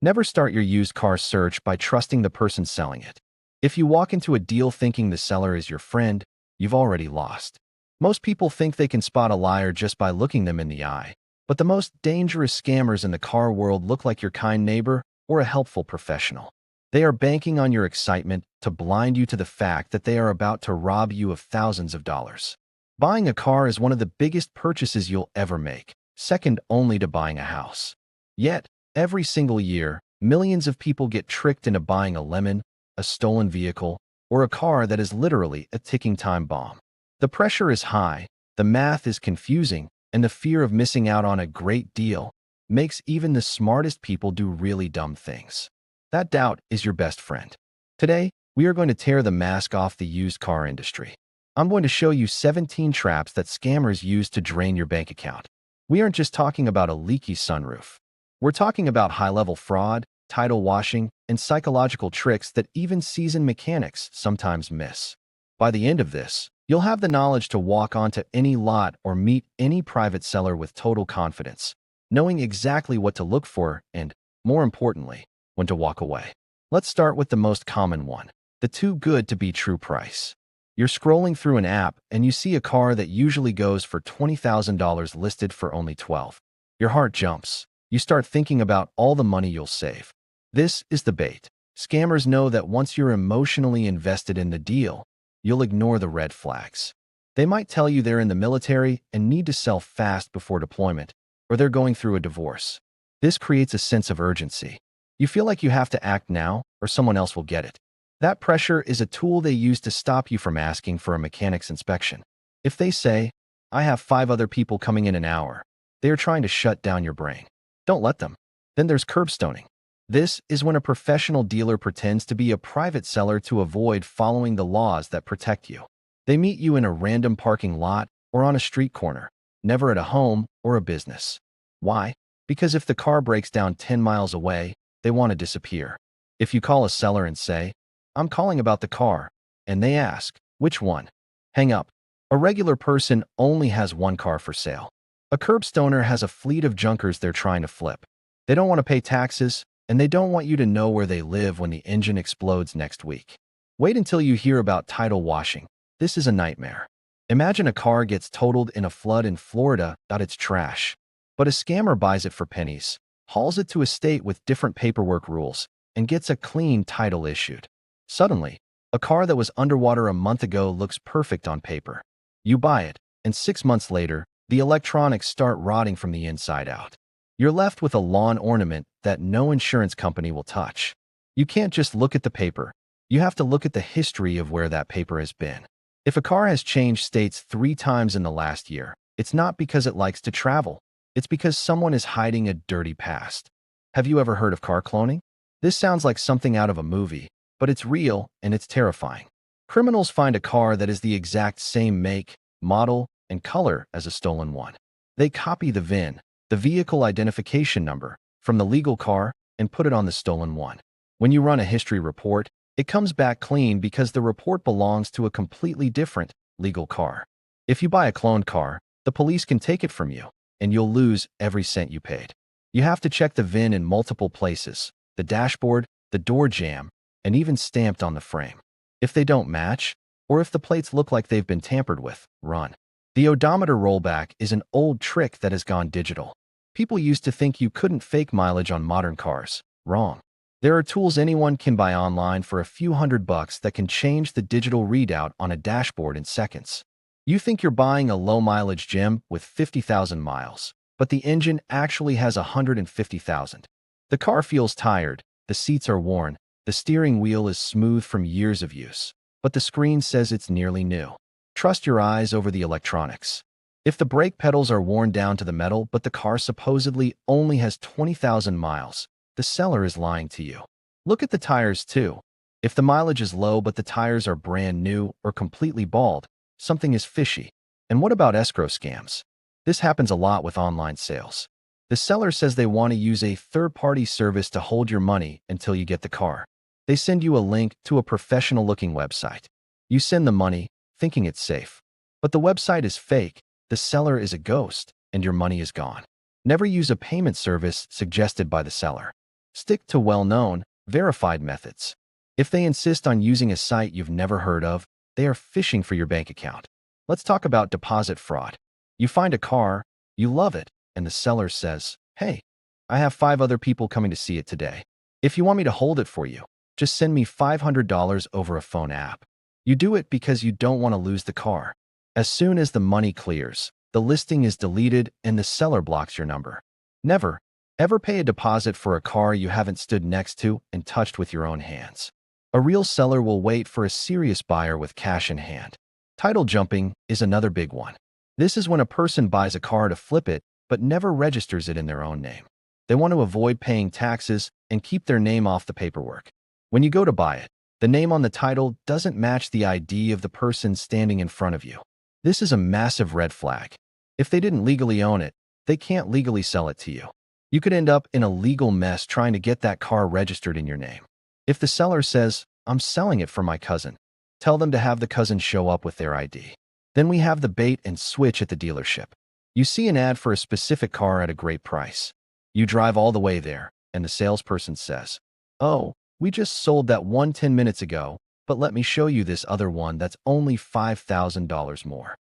Never start your used car search by trusting the person selling it. If you walk into a deal thinking the seller is your friend, you've already lost. Most people think they can spot a liar just by looking them in the eye, but the most dangerous scammers in the car world look like your kind neighbor or a helpful professional. They are banking on your excitement to blind you to the fact that they are about to rob you of thousands of dollars. Buying a car is one of the biggest purchases you'll ever make, second only to buying a house. Yet, every single year, millions of people get tricked into buying a lemon, a stolen vehicle, or a car that is literally a ticking time bomb. The pressure is high, the math is confusing, and the fear of missing out on a great deal makes even the smartest people do really dumb things. That doubt is your best friend. Today, we are going to tear the mask off the used car industry. I'm going to show you 17 traps that scammers use to drain your bank account. We aren't just talking about a leaky sunroof. We're talking about high-level fraud, title washing, and psychological tricks that even seasoned mechanics sometimes miss. By the end of this, you'll have the knowledge to walk onto any lot or meet any private seller with total confidence, knowing exactly what to look for and, more importantly, when to walk away. Let's start with the most common one, the too good to be true price. You're scrolling through an app and you see a car that usually goes for $20,000 listed for only $12,000. Your heart jumps. You start thinking about all the money you'll save. This is the bait. Scammers know that once you're emotionally invested in the deal, you'll ignore the red flags. They might tell you they're in the military and need to sell fast before deployment, or they're going through a divorce. This creates a sense of urgency. You feel like you have to act now, or someone else will get it. That pressure is a tool they use to stop you from asking for a mechanic's inspection. If they say, "I have 5 other people coming in an hour," they are trying to shut down your brain. Don't let them. Then there's curbstoning. This is when a professional dealer pretends to be a private seller to avoid following the laws that protect you. They meet you in a random parking lot or on a street corner, never at a home or a business. Why? Because if the car breaks down 10 miles away, they want to disappear. If you call a seller and say, "I'm calling about the car," and they ask, "Which one?" hang up. A regular person only has one car for sale. A curbstoner has a fleet of junkers they're trying to flip. They don't want to pay taxes, and they don't want you to know where they live when the engine explodes next week. Wait until you hear about title washing. This is a nightmare. Imagine a car gets totaled in a flood in Florida. It's trash. But a scammer buys it for pennies, hauls it to a state with different paperwork rules, and gets a clean title issued. Suddenly, a car that was underwater a month ago looks perfect on paper. You buy it, and 6 months later, the electronics start rotting from the inside out. You're left with a lawn ornament that no insurance company will touch. You can't just look at the paper. You have to look at the history of where that paper has been. If a car has changed states 3 times in the last year, it's not because it likes to travel. It's because someone is hiding a dirty past. Have you ever heard of car cloning? This sounds like something out of a movie, but it's real and it's terrifying. Criminals find a car that is the exact same make, model, and color as a stolen one. They copy the VIN, the vehicle identification number, from the legal car and put it on the stolen one. When you run a history report, it comes back clean because the report belongs to a completely different, legal car. If you buy a cloned car, the police can take it from you, and you'll lose every cent you paid. You have to check the VIN in multiple places: the dashboard, the door jamb, and even stamped on the frame. If they don't match, or if the plates look like they've been tampered with, run. The odometer rollback is an old trick that has gone digital. People used to think you couldn't fake mileage on modern cars. Wrong. There are tools anyone can buy online for a few $100 that can change the digital readout on a dashboard in seconds. You think you're buying a low-mileage gem with 50,000 miles, but the engine actually has 150,000. The car feels tired, the seats are worn, the steering wheel is smooth from years of use, but the screen says it's nearly new. Trust your eyes over the electronics. If the brake pedals are worn down to the metal but the car supposedly only has 20,000 miles, the seller is lying to you. Look at the tires too. If the mileage is low but the tires are brand new or completely bald, something is fishy. And what about escrow scams? This happens a lot with online sales. The seller says they want to use a third-party service to hold your money until you get the car. They send you a link to a professional-looking website. You send the money, thinking it's safe. But the website is fake, the seller is a ghost, and your money is gone. Never use a payment service suggested by the seller. Stick to well-known, verified methods. If they insist on using a site you've never heard of, they are fishing for your bank account. Let's talk about deposit fraud. You find a car, you love it, and the seller says, "Hey, I have 5 other people coming to see it today. If you want me to hold it for you, just send me $500 over a phone app." You do it because you don't want to lose the car. As soon as the money clears, the listing is deleted and the seller blocks your number. Never, ever pay a deposit for a car you haven't stood next to and touched with your own hands. A real seller will wait for a serious buyer with cash in hand. Title jumping is another big one. This is when a person buys a car to flip it, but never registers it in their own name. They want to avoid paying taxes and keep their name off the paperwork. When you go to buy it, the name on the title doesn't match the ID of the person standing in front of you. This is a massive red flag. If they didn't legally own it, they can't legally sell it to you. You could end up in a legal mess trying to get that car registered in your name. If the seller says, "I'm selling it for my cousin," tell them to have the cousin show up with their ID. Then we have the bait and switch at the dealership. You see an ad for a specific car at a great price. You drive all the way there, and the salesperson says, "Oh, we just sold that one 10 minutes ago, but let me show you this other one that's only $5,000 more."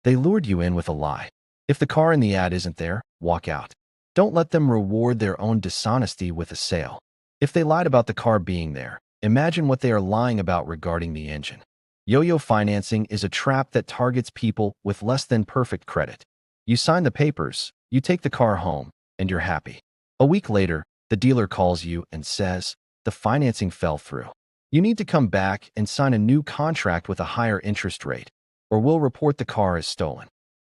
They lured you in with a lie. If the car in the ad isn't there, walk out. Don't let them reward their own dishonesty with a sale. If they lied about the car being there, imagine what they are lying about regarding the engine. Yo-yo financing is a trap that targets people with less than perfect credit. You sign the papers, you take the car home, and you're happy. A week later, the dealer calls you and says, "The financing fell through. You need to come back and sign a new contract with a higher interest rate, or we'll report the car as stolen."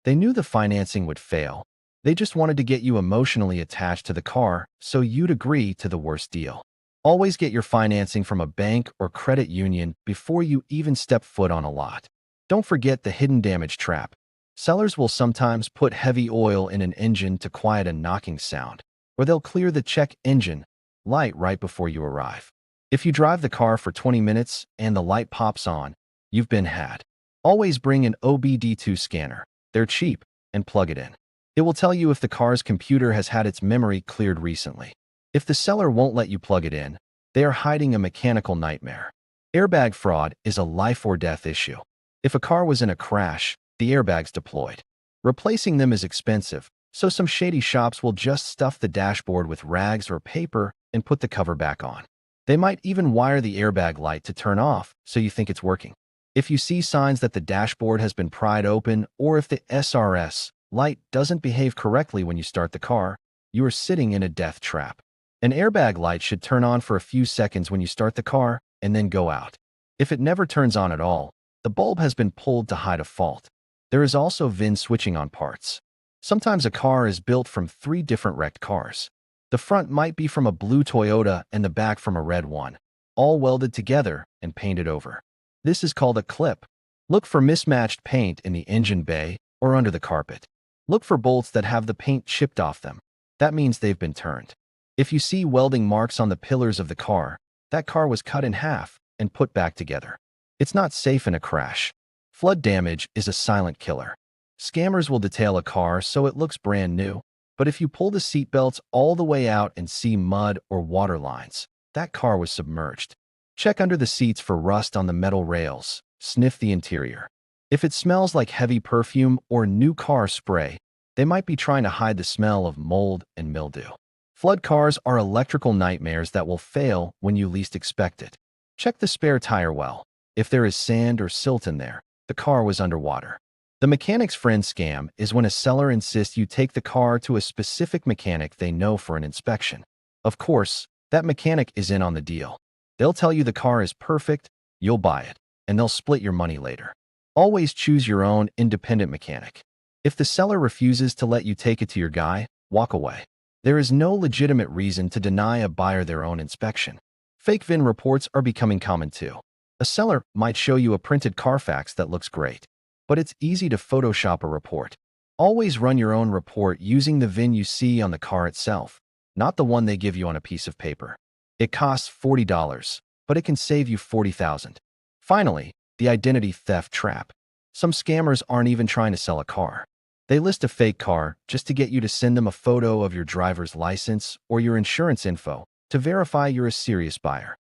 They knew the financing would fail. They just wanted to get you emotionally attached to the car so you'd agree to the worst deal. Always get your financing from a bank or credit union before you even step foot on a lot. Don't forget the hidden damage trap. Sellers will sometimes put heavy oil in an engine to quiet a knocking sound, or they'll clear the check engine light right before you arrive. If you drive the car for 20 minutes and the light pops on, you've been had. Always bring an OBD2 scanner. They're cheap, and plug it in. It will tell you if the car's computer has had its memory cleared recently. If the seller won't let you plug it in, they are hiding a mechanical nightmare. Airbag fraud is a life or death issue. If a car was in a crash, the airbag's deployed. Replacing them is expensive, so some shady shops will just stuff the dashboard with rags or paper and put the cover back on. They might even wire the airbag light to turn off so you think it's working. If you see signs that the dashboard has been pried open, or if the SRS light doesn't behave correctly when you start the car, you are sitting in a death trap. An airbag light should turn on for a few seconds when you start the car and then go out. If it never turns on at all, the bulb has been pulled to hide a fault. There is also VIN switching on parts. Sometimes a car is built from 3 different wrecked cars. The front might be from a blue Toyota and the back from a red one, all welded together and painted over. This is called a clip. Look for mismatched paint in the engine bay or under the carpet. Look for bolts that have the paint chipped off them. That means they've been turned. If you see welding marks on the pillars of the car, that car was cut in half and put back together. It's not safe in a crash. Flood damage is a silent killer. Scammers will detail a car so it looks brand new, but if you pull the seatbelts all the way out and see mud or water lines, that car was submerged. Check under the seats for rust on the metal rails. Sniff the interior. If it smells like heavy perfume or new car spray, they might be trying to hide the smell of mold and mildew. Flood cars are electrical nightmares that will fail when you least expect it. Check the spare tire well. If there is sand or silt in there, the car was underwater. The mechanic's friend scam is when a seller insists you take the car to a specific mechanic they know for an inspection. Of course, that mechanic is in on the deal. They'll tell you the car is perfect, you'll buy it, and they'll split your money later. Always choose your own independent mechanic. If the seller refuses to let you take it to your guy, walk away. There is no legitimate reason to deny a buyer their own inspection. Fake VIN reports are becoming common too. A seller might show you a printed Carfax that looks great, but it's easy to Photoshop a report. Always run your own report using the VIN you see on the car itself, not the one they give you on a piece of paper. It costs $40, but it can save you $40,000. Finally, the identity theft trap. Some scammers aren't even trying to sell a car. They list a fake car just to get you to send them a photo of your driver's license or your insurance info to verify you're a serious buyer.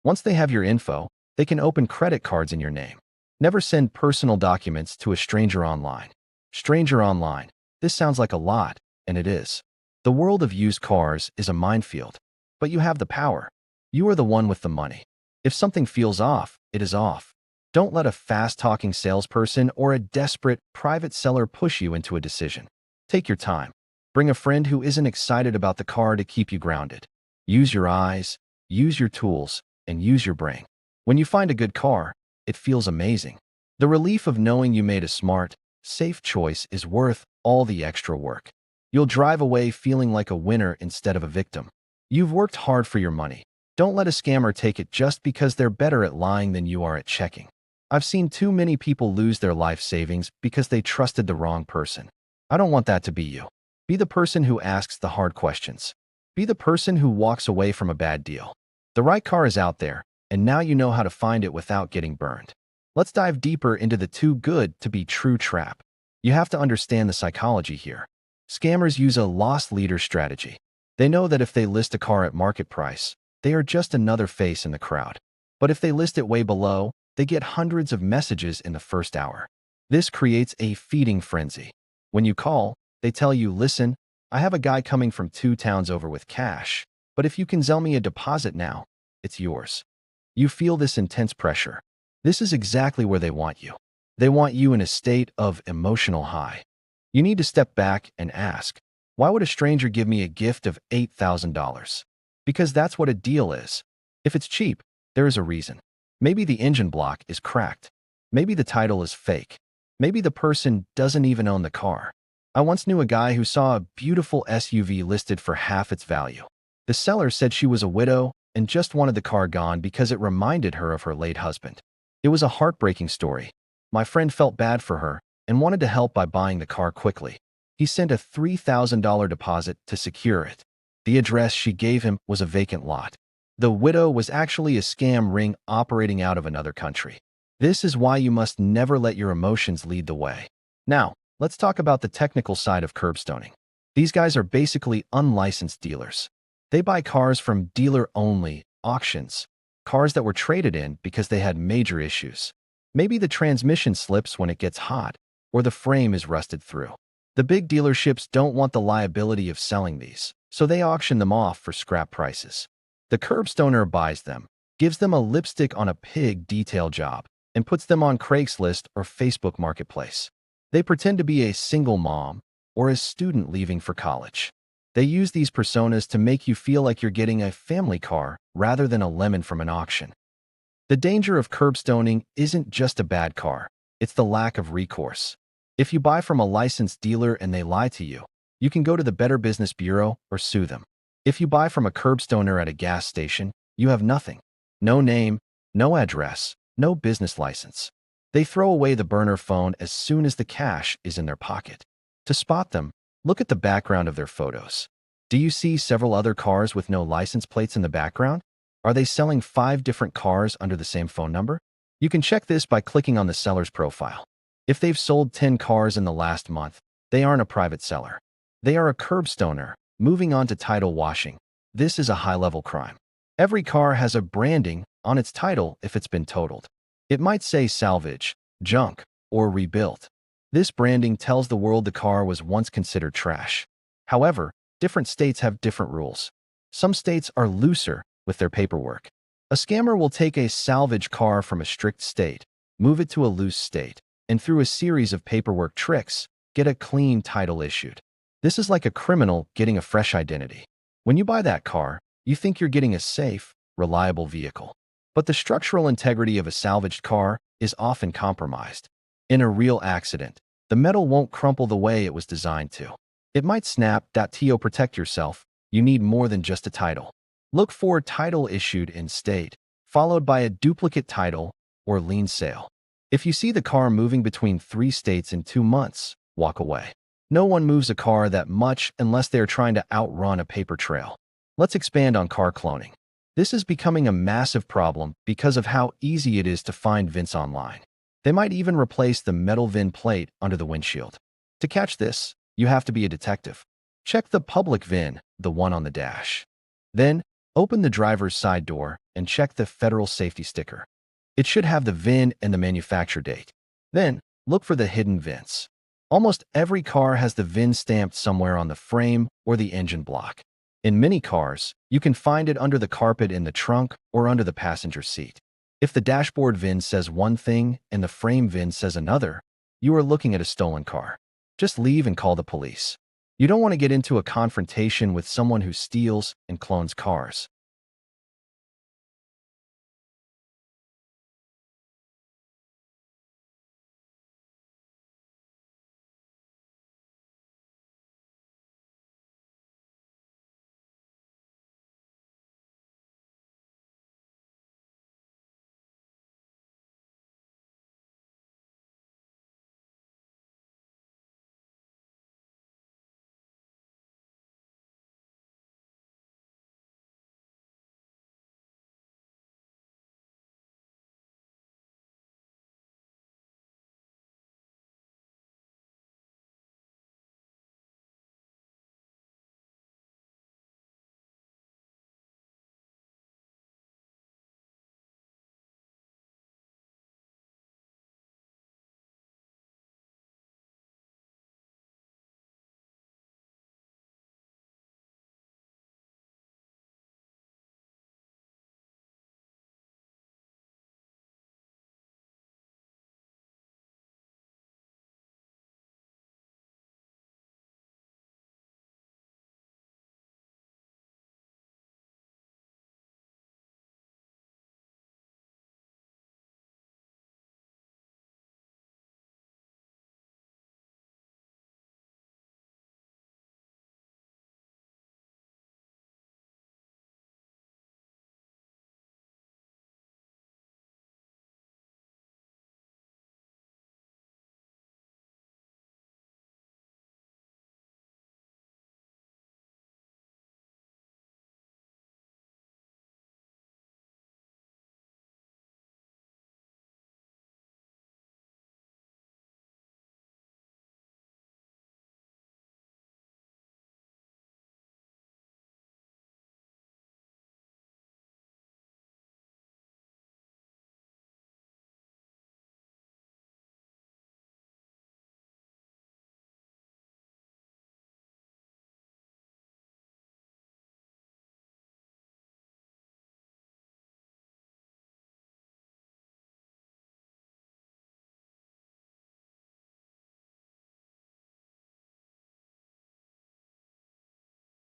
Once they have your info, they can open credit cards in your name. Never send personal documents to a stranger online. Stranger online. This sounds like a lot, and it is. The world of used cars is a minefield, but you have the power. You are the one with the money. If something feels off, it is off. Don't let a fast-talking salesperson or a desperate private seller push you into a decision. Take your time. Bring a friend who isn't excited about the car to keep you grounded. Use your eyes, use your tools, and use your brain. When you find a good car, it feels amazing. The relief of knowing you made a smart, safe choice is worth all the extra work. You'll drive away feeling like a winner instead of a victim. You've worked hard for your money. Don't let a scammer take it just because they're better at lying than you are at checking. I've seen too many people lose their life savings because they trusted the wrong person. I don't want that to be you. Be the person who asks the hard questions. Be the person who walks away from a bad deal. The right car is out there, and now you know how to find it without getting burned. Let's dive deeper into the too good to be true trap. You have to understand the psychology here. Scammers use a loss leader strategy. They know that if they list a car at market price, they are just another face in the crowd. But if they list it way below, they get hundreds of messages in the first hour. This creates a feeding frenzy. When you call, they tell you, listen, I have a guy coming from 2 towns over with cash, but if you can sell me a deposit now, it's yours. You feel this intense pressure. This is exactly where they want you. They want you in a state of emotional high. You need to step back and ask, why would a stranger give me a gift of $8,000? Because that's what a deal is. If it's cheap, there is a reason. Maybe the engine block is cracked. Maybe the title is fake. Maybe the person doesn't even own the car. I once knew a guy who saw a beautiful SUV listed for half its value. The seller said she was a widow and just wanted the car gone because it reminded her of her late husband. It was a heartbreaking story. My friend felt bad for her and wanted to help by buying the car quickly. He sent a $3,000 deposit to secure it. The address she gave him was a vacant lot. The widow was actually a scam ring operating out of another country. This is why you must never let your emotions lead the way. Now, let's talk about the technical side of curbstoning. These guys are basically unlicensed dealers. They buy cars from dealer-only auctions, cars that were traded in because they had major issues. Maybe the transmission slips when it gets hot, or the frame is rusted through. The big dealerships don't want the liability of selling these, so they auction them off for scrap prices. The Curbstoner buys them, gives them a lipstick on a pig detail job, and puts them on Craigslist or Facebook Marketplace. They pretend to be a single mom or a student leaving for college. They use these personas to make you feel like you're getting a family car rather than a lemon from an auction. The danger of curbstoning isn't just a bad car, it's the lack of recourse. If you buy from a licensed dealer and they lie to you, you can go to the Better Business Bureau or sue them. If you buy from a curbstoner at a gas station, you have nothing. No name, no address, no business license. They throw away the burner phone as soon as the cash is in their pocket. To spot them, look at the background of their photos. Do you see several other cars with no license plates in the background? Are they selling 5 different cars under the same phone number? You can check this by clicking on the seller's profile. If they've sold 10 cars in the last month, they aren't a private seller. They are a curbstoner. Moving on to title washing. This is a high-level crime. Every car has a branding on its title if it's been totaled. It might say salvage, junk, or rebuilt. This branding tells the world the car was once considered trash. However, different states have different rules. Some states are looser with their paperwork. A scammer will take a salvage car from a strict state, move it to a loose state, and through a series of paperwork tricks, get a clean title issued. This is like a criminal getting a fresh identity. When you buy that car, you think you're getting a safe, reliable vehicle. But the structural integrity of a salvaged car is often compromised. In a real accident, the metal won't crumple the way it was designed to. It might snap. To protect yourself, you need more than just a title. Look for title issued in state, followed by a duplicate title or lien sale. If you see the car moving between 3 states in 2 months, walk away. No one moves a car that much unless they're trying to outrun a paper trail. Let's expand on car cloning. This is becoming a massive problem because of how easy it is to find VINs online. They might even replace the metal VIN plate under the windshield. To catch this, you have to be a detective. Check the public VIN, the one on the dash. Then, Open the driver's side door and check the federal safety sticker. It should have the VIN and the manufacture date. Then, look for the hidden VINs. Almost every car has the VIN stamped somewhere on the frame or the engine block. In many cars, you can find it under the carpet in the trunk or under the passenger seat. If the dashboard VIN says one thing and the frame VIN says another, you are looking at a stolen car. Just leave and call the police. You don't want to get into a confrontation with someone who steals and clones cars.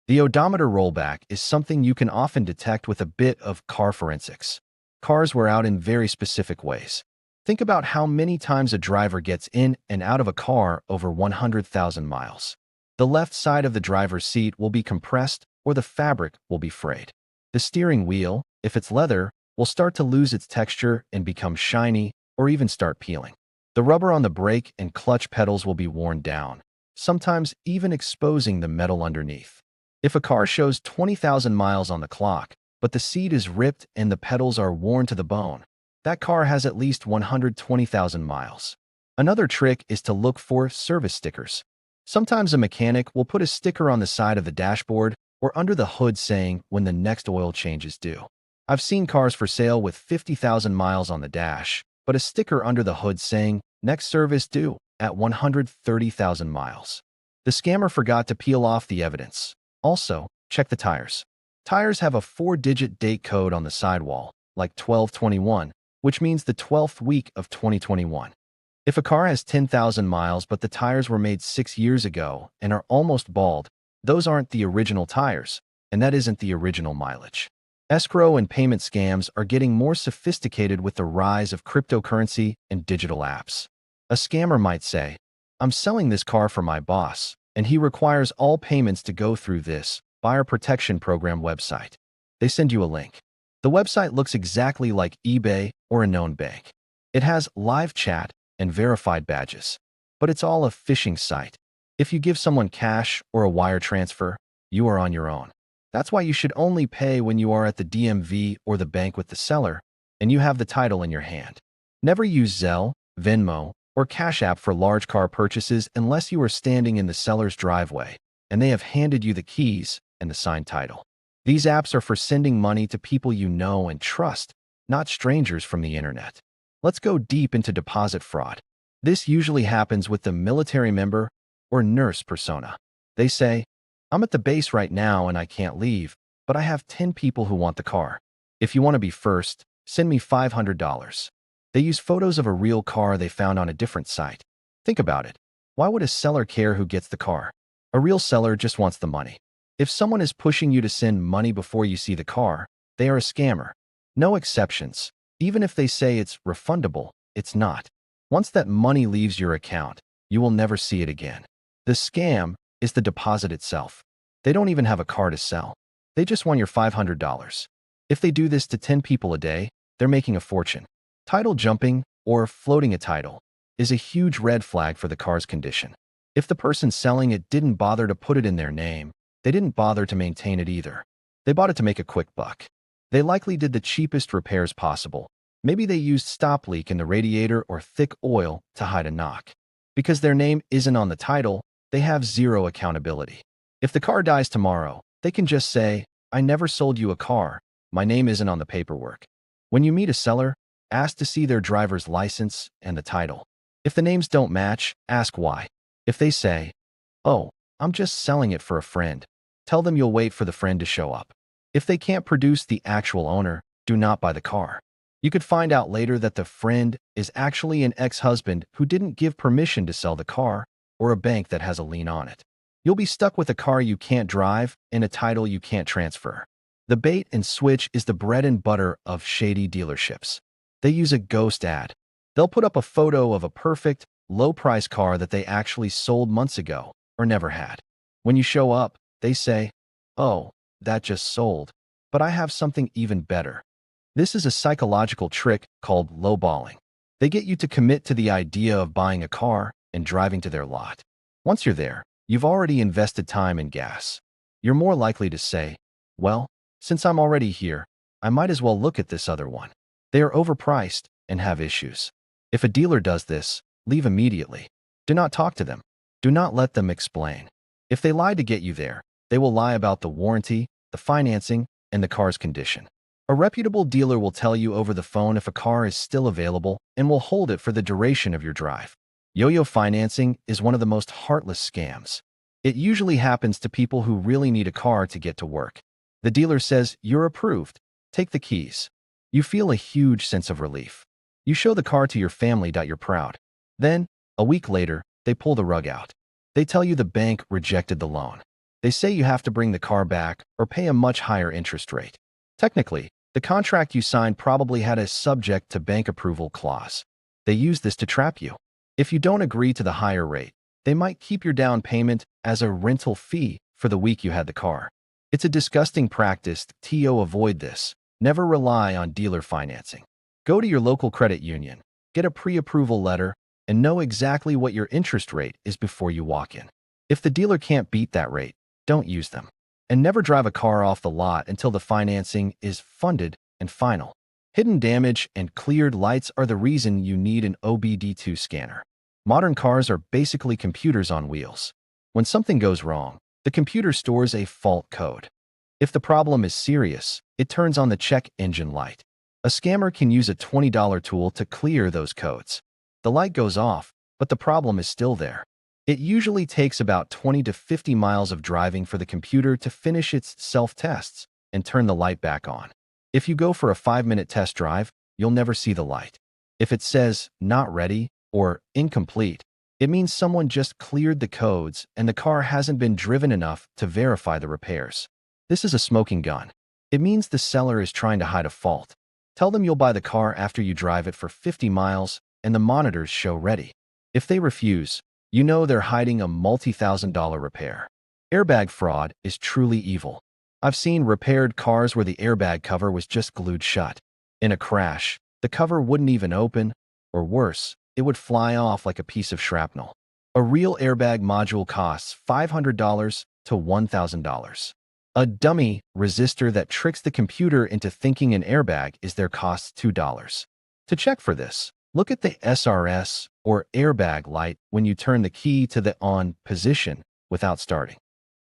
The odometer rollback is something you can often detect with a bit of car forensics. Cars wear out in very specific ways. Think about how many times a driver gets in and out of a car over 100,000 miles. The left side of the driver's seat will be compressed or the fabric will be frayed. The steering wheel, if it's leather, will start to lose its texture and become shiny or even start peeling. The rubber on the brake and clutch pedals will be worn down, sometimes even exposing the metal underneath. If a car shows 20,000 miles on the clock, but the seat is ripped and the pedals are worn to the bone, that car has at least 120,000 miles. Another trick is to look for service stickers. Sometimes a mechanic will put a sticker on the side of the dashboard or under the hood saying when the next oil change is due. I've seen cars for sale with 50,000 miles on the dash, but a sticker under the hood saying next service due at 130,000 miles. The scammer forgot to peel off the evidence. Also, check the tires. Tires have a 4-digit date code on the sidewall, like 1221, which means the 12th week of 2021. If a car has 10,000 miles but the tires were made 6 years ago and are almost bald, those aren't the original tires, and that isn't the original mileage. Escrow and payment scams are getting more sophisticated with the rise of cryptocurrency and digital apps. A scammer might say, "I'm selling this car for my boss, and he requires all payments to go through this buyer protection program website." They send you a link. The website looks exactly like eBay or a known bank. It has live chat and verified badges, but it's all a phishing site. If you give someone cash or a wire transfer, you are on your own. That's why you should only pay when you are at the DMV or the bank with the seller and you have the title in your hand. Never use Zelle, Venmo, or Cash App for large car purchases unless you are standing in the seller's driveway and they have handed you the keys and the signed title. These apps are for sending money to people you know and trust, not strangers from the internet. Let's go deep into deposit fraud. This usually happens with the military member or nurse persona. They say, "I'm at the base right now and I can't leave, but I have 10 people who want the car. If you want to be first, send me $500. They use photos of a real car they found on a different site. Think about it. Why would a seller care who gets the car? A real seller just wants the money. If someone is pushing you to send money before you see the car, they are a scammer. No exceptions. Even if they say it's refundable, it's not. Once that money leaves your account, you will never see it again. The scam is the deposit itself. They don't even have a car to sell. They just want your $500. If they do this to 10 people a day, they're making a fortune. Title jumping, or floating a title, is a huge red flag for the car's condition. If the person selling it didn't bother to put it in their name, they didn't bother to maintain it either. They bought it to make a quick buck. They likely did the cheapest repairs possible. Maybe they used stop leak in the radiator or thick oil to hide a knock. Because their name isn't on the title, they have zero accountability. If the car dies tomorrow, they can just say, "I never sold you a car. My name isn't on the paperwork." When you meet a seller, ask to see their driver's license and the title. If the names don't match, ask why. If they say, "Oh, I'm just selling it for a friend," tell them you'll wait for the friend to show up. If they can't produce the actual owner, do not buy the car. You could find out later that the friend is actually an ex-husband who didn't give permission to sell the car, or a bank that has a lien on it. You'll be stuck with a car you can't drive and a title you can't transfer. The bait and switch is the bread and butter of shady dealerships. They use a ghost ad. They'll put up a photo of a perfect, low-price car that they actually sold months ago or never had. When you show up, they say, "Oh, that just sold, but I have something even better." This is a psychological trick called lowballing. They get you to commit to the idea of buying a car and driving to their lot. Once you're there, you've already invested time and gas. You're more likely to say, "Well, since I'm already here, I might as well look at this other one." They are overpriced and have issues. If a dealer does this, leave immediately. Do not talk to them. Do not let them explain. If they lie to get you there, they will lie about the warranty, the financing, and the car's condition. A reputable dealer will tell you over the phone if a car is still available and will hold it for the duration of your drive. Yo-yo financing is one of the most heartless scams. It usually happens to people who really need a car to get to work. The dealer says, "You're approved. Take the keys." You feel a huge sense of relief. You show the car to your family that you're proud. Then, a week later, they pull the rug out. They tell you the bank rejected the loan. They say you have to bring the car back or pay a much higher interest rate. Technically, the contract you signed probably had a subject to bank approval clause. They use this to trap you. If you don't agree to the higher rate, they might keep your down payment as a rental fee for the week you had the car. It's a disgusting practice. Avoid this. Never rely on dealer financing. Go to your local credit union, get a pre-approval letter, and know exactly what your interest rate is before you walk in. If the dealer can't beat that rate, don't use them. And never drive a car off the lot until the financing is funded and final. Hidden damage and cleared lights are the reason you need an OBD2 scanner. Modern cars are basically computers on wheels. When something goes wrong, the computer stores a fault code. If the problem is serious, it turns on the check engine light. A scammer can use a $20 tool to clear those codes. The light goes off, but the problem is still there. It usually takes about 20 to 50 miles of driving for the computer to finish its self-tests and turn the light back on. If you go for a 5-minute test drive, you'll never see the light. If it says "not ready" or "incomplete," it means someone just cleared the codes and the car hasn't been driven enough to verify the repairs. This is a smoking gun. It means the seller is trying to hide a fault. Tell them you'll buy the car after you drive it for 50 miles and the monitors show ready. If they refuse, you know they're hiding a multi-thousand-dollar repair. Airbag fraud is truly evil. I've seen repaired cars where the airbag cover was just glued shut. In a crash, the cover wouldn't even open, or worse, it would fly off like a piece of shrapnel. A real airbag module costs $500 to $1,000. A dummy resistor that tricks the computer into thinking an airbag is there costs $2. To check for this, look at the SRS or airbag light when you turn the key to the on position without starting.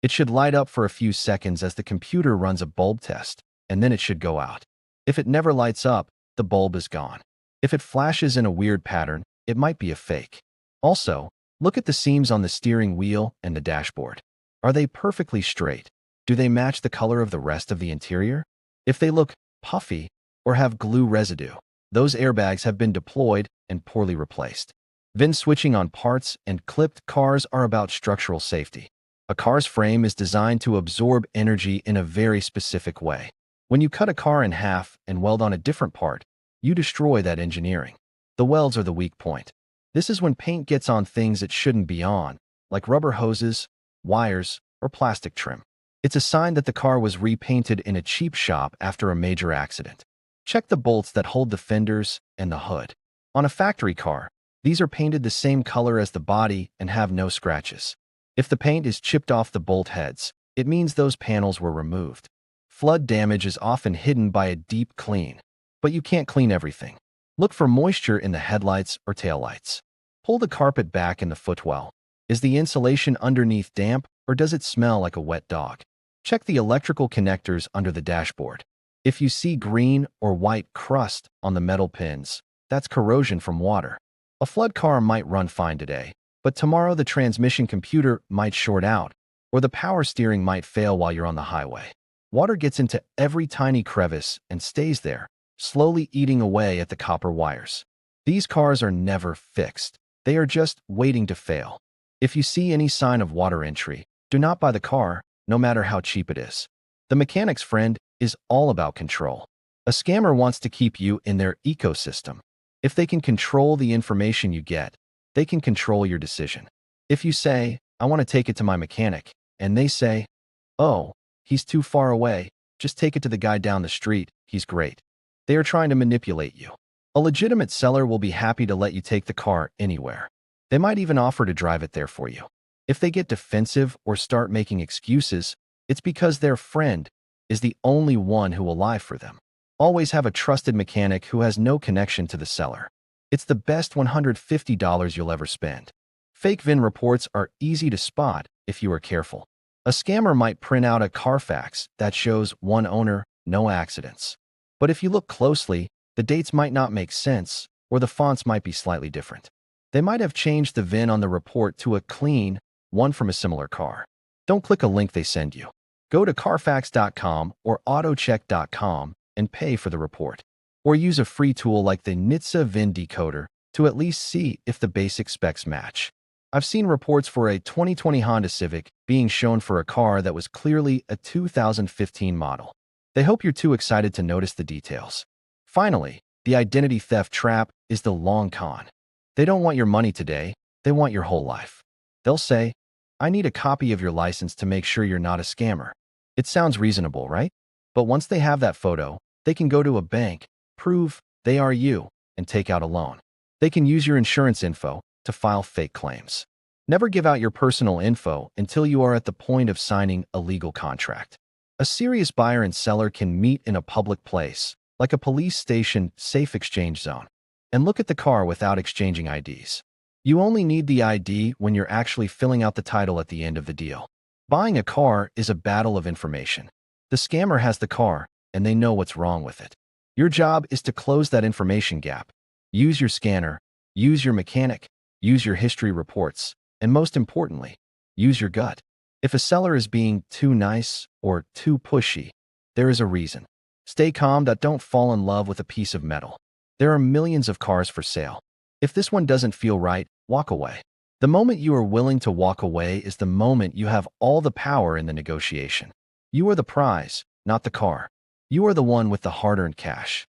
It should light up for a few seconds as the computer runs a bulb test, and then it should go out. If it never lights up, the bulb is gone. If it flashes in a weird pattern, it might be a fake. Also, look at the seams on the steering wheel and the dashboard. Are they perfectly straight? Do they match the color of the rest of the interior? If they look puffy or have glue residue, those airbags have been deployed and poorly replaced. VIN switching on parts and clipped cars are about structural safety. A car's frame is designed to absorb energy in a very specific way. When you cut a car in half and weld on a different part, you destroy that engineering. The welds are the weak point. This is when paint gets on things it shouldn't be on, like rubber hoses, wires, or plastic trim. It's a sign that the car was repainted in a cheap shop after a major accident. Check the bolts that hold the fenders and the hood. On a factory car, these are painted the same color as the body and have no scratches. If the paint is chipped off the bolt heads, it means those panels were removed. Flood damage is often hidden by a deep clean, but you can't clean everything. Look for moisture in the headlights or taillights. Pull the carpet back in the footwell. Is the insulation underneath damp or does it smell like a wet dog? Check the electrical connectors under the dashboard. If you see green or white crust on the metal pins, that's corrosion from water. A flood car might run fine today, but tomorrow the transmission computer might short out, or the power steering might fail while you're on the highway. Water gets into every tiny crevice and stays there, slowly eating away at the copper wires. These cars are never fixed. They are just waiting to fail. If you see any sign of water entry, do not buy the car, no matter how cheap it is. The mechanic's friend is all about control. A scammer wants to keep you in their ecosystem. If they can control the information you get, they can control your decision. If you say, I want to take it to my mechanic, and they say, oh, he's too far away, just take it to the guy down the street, he's great. They are trying to manipulate you. A legitimate seller will be happy to let you take the car anywhere. They might even offer to drive it there for you. If they get defensive or start making excuses, it's because their friend is the only one who will lie for them. Always have a trusted mechanic who has no connection to the seller. It's the best $150 you'll ever spend. Fake VIN reports are easy to spot if you are careful. A scammer might print out a Carfax that shows one owner, no accidents. But if you look closely, the dates might not make sense, or the fonts might be slightly different. They might have changed the VIN on the report to a clean one from a similar car. Don't click a link they send you. Go to Carfax.com or Autocheck.com and pay for the report. Or use a free tool like the NHTSA VIN decoder to at least see if the basic specs match. I've seen reports for a 2020 Honda Civic being shown for a car that was clearly a 2015 model. They hope you're too excited to notice the details. Finally, the identity theft trap is the long con. They don't want your money today, they want your whole life. They'll say, I need a copy of your license to make sure you're not a scammer. It sounds reasonable, right? But once they have that photo, they can go to a bank, prove they are you, and take out a loan. They can use your insurance info to file fake claims. Never give out your personal info until you are at the point of signing a legal contract. A serious buyer and seller can meet in a public place, like a police station safe exchange zone, and look at the car without exchanging IDs. You only need the ID when you're actually filling out the title at the end of the deal. Buying a car is a battle of information. The scammer has the car, and they know what's wrong with it. Your job is to close that information gap. Use your scanner, use your mechanic, use your history reports, and most importantly, use your gut. If a seller is being too nice or too pushy, there is a reason. Stay calm, don't fall in love with a piece of metal. There are millions of cars for sale. If this one doesn't feel right, walk away. The moment you are willing to walk away is the moment you have all the power in the negotiation. You are the prize, not the car. You are the one with the hard-earned cash.